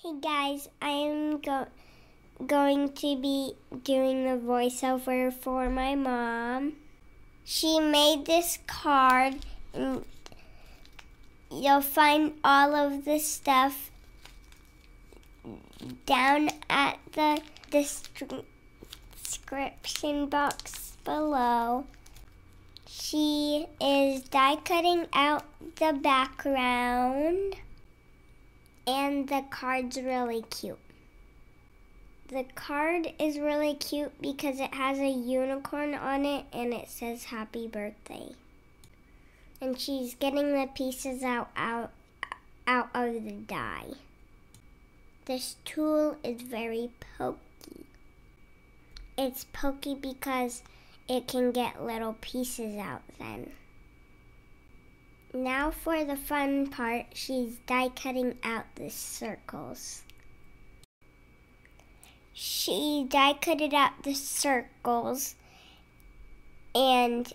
Hey guys, I am going to be doing the voiceover for my mom. She made this card, and you'll find all of the stuff down at the description box below. She is die cutting out the background. And the card's really cute. The card is really cute because it has a unicorn on it and it says happy birthday. And she's getting the pieces out of the die. This tool is very pokey. It's pokey because it can get little pieces out then. Now for the fun part, she's die cutting out the circles. She die cutted out the circles, and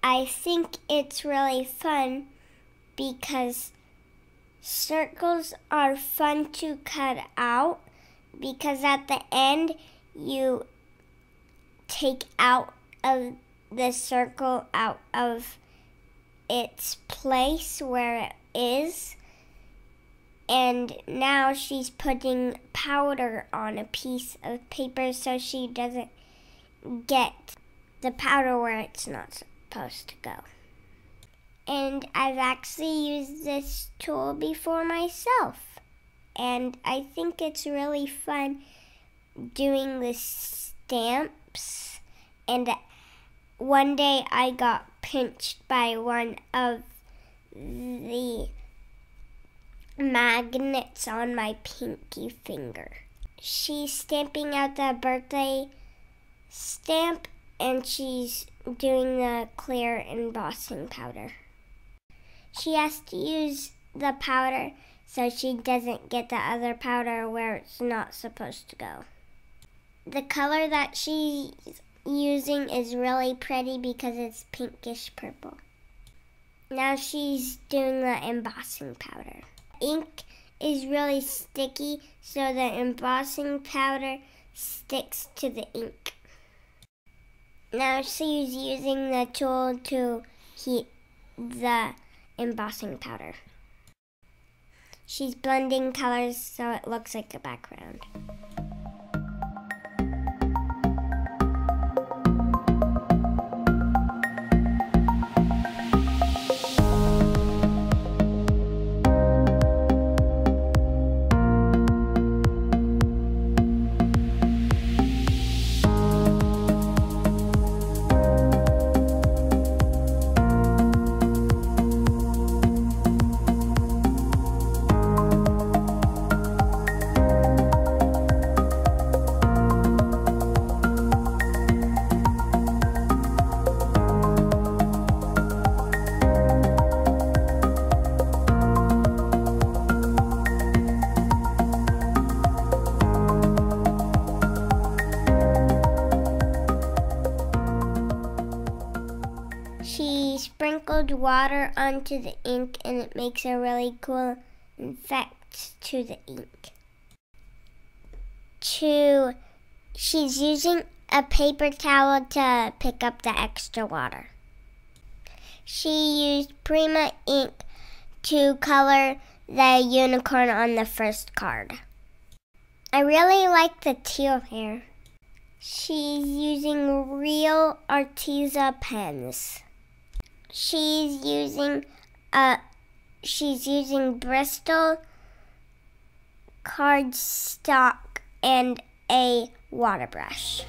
I think it's really fun because circles are fun to cut out because at the end you take out of the circle out of its place where it is, and now she's putting powder on a piece of paper so she doesn't get the powder where it's not supposed to go. And I've actually used this tool before myself, and I think it's really fun doing the stamps. And one day I got pinched by one of the magnets on my pinky finger. She's stamping out the birthday stamp and she's doing the clear embossing powder. She has to use the powder so she doesn't get the other powder where it's not supposed to go. The color that she's using is really pretty because it's pinkish purple. Now she's doing the embossing powder. Ink is really sticky, so the embossing powder sticks to the ink. Now she's using the tool to heat the embossing powder. She's blending colors so it looks like a background. She sprinkled water onto the ink and it makes a really cool effect to the ink. She's using a paper towel to pick up the extra water. She used Prima ink to color the unicorn on the first card. I really like the teal hair. She's using real Arteza pens. She's using Bristol cardstock and a water brush.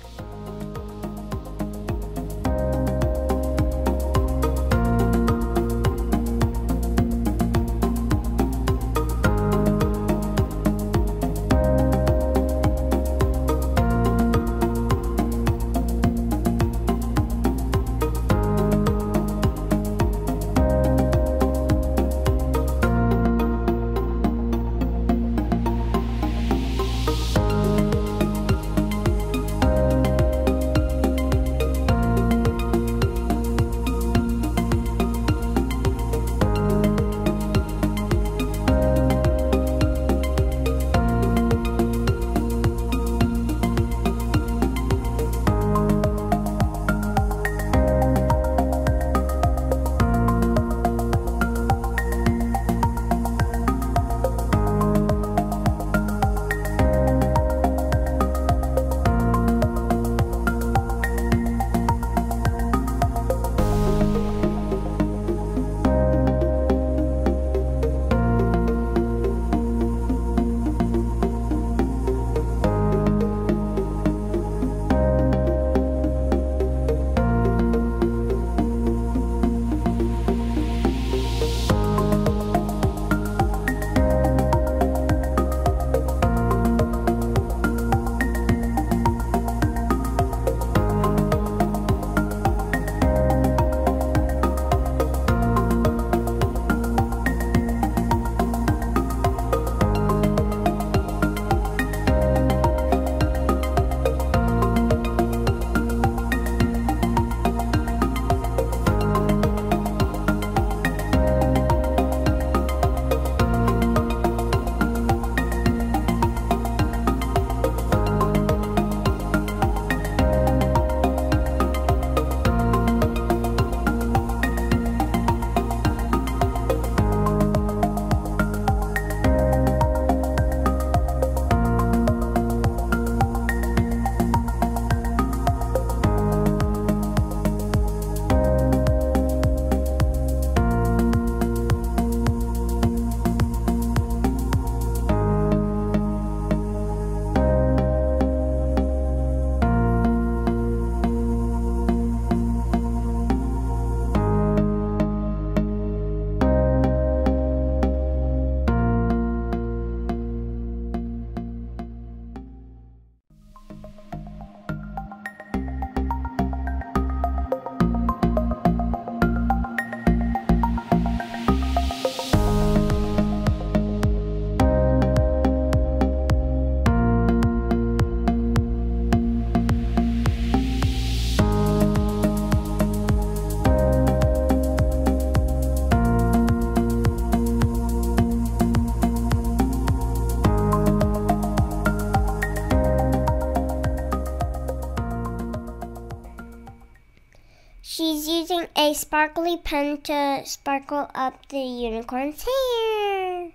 a sparkly pen to sparkle up the unicorn's hair.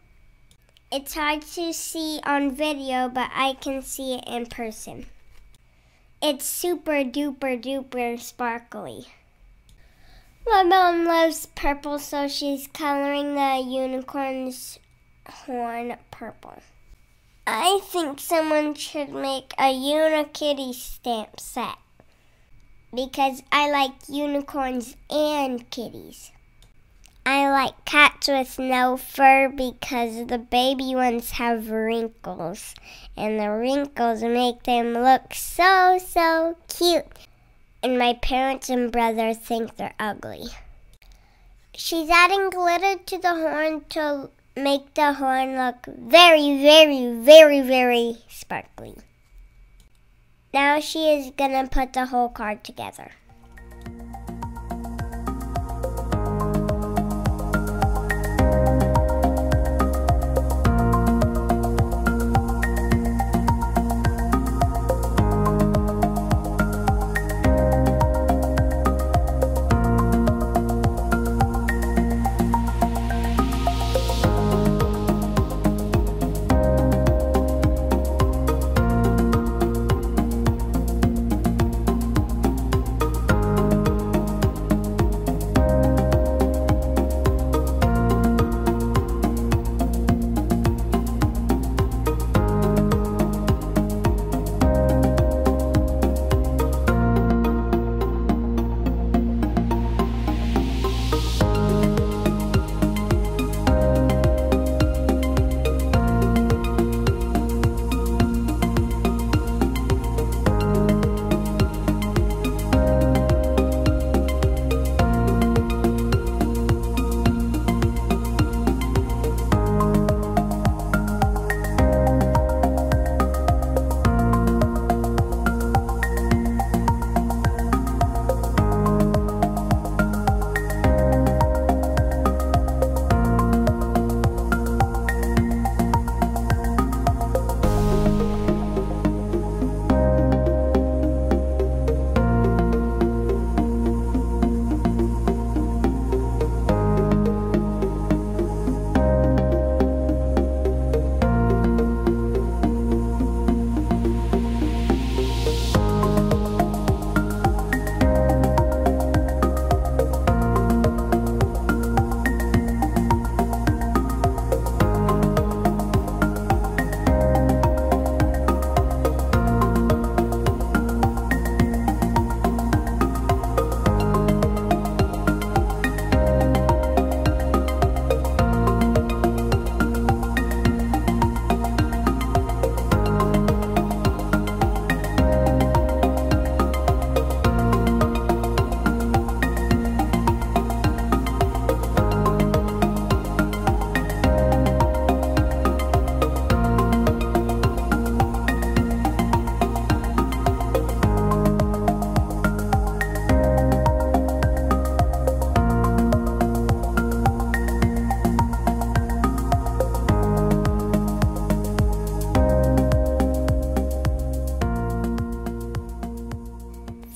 It's hard to see on video, but I can see it in person. It's super duper duper sparkly. My mom loves purple, so she's coloring the unicorn's horn purple. I think someone should make a Unikitty stamp set because I like unicorns and kitties. I like cats with no fur because the baby ones have wrinkles, and the wrinkles make them look so, so cute. And my parents and brother think they're ugly. She's adding glitter to the horn to make the horn look very, very, very, very sparkly. Now she is gonna put the whole card together.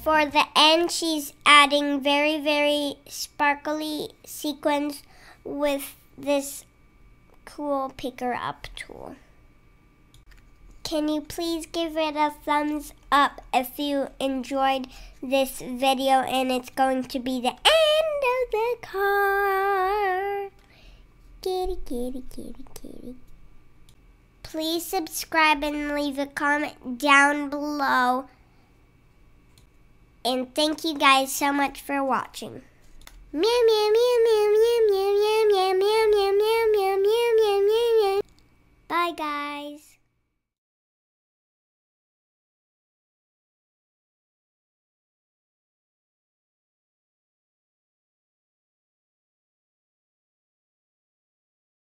For the end, she's adding very, very sparkly sequins with this cool picker up tool. Can you please give it a thumbs up if you enjoyed this video, and it's going to be the end of the card. Kitty, kitty, kitty, kitty. Please subscribe and leave a comment down below. And thank you guys so much for watching. Meow meow meow meow meow meow meow meow meow meow meow meow meow meow meow. Bye guys.